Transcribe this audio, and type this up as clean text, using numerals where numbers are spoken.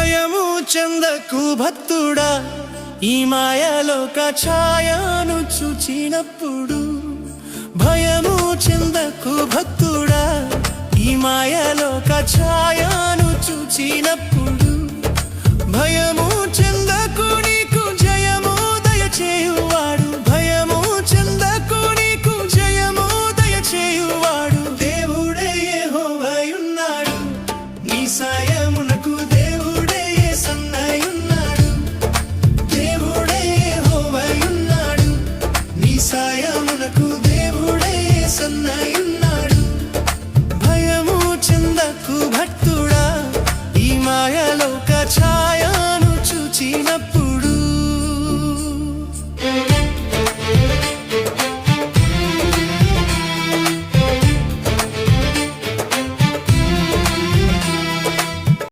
భయము చెందకు భక్తుడా, ఈ మాయలోక ఛాయను చూచినప్పుడు. భయము చెందకు భక్తుడా, ఈ మాయలోక ఛాయను చూచినప్పుడు. భయము చెందకు, నీకు జయము దయచేయువాడు. భయము చెందకు, నీకు జయము దయచేయువాడు. దేవుడే యెహోవాయున్నాడు, నీ సాయమునకు దేవుడే యేసన్నయున్నాడు. దేవుడే యెహోవాయున్నాడు, నీ సాయమునకు దేవుడే యేసన్నయున్నాడు. భయము చెందకు భక్తుడా, ఈ మాయలోక ఛాయ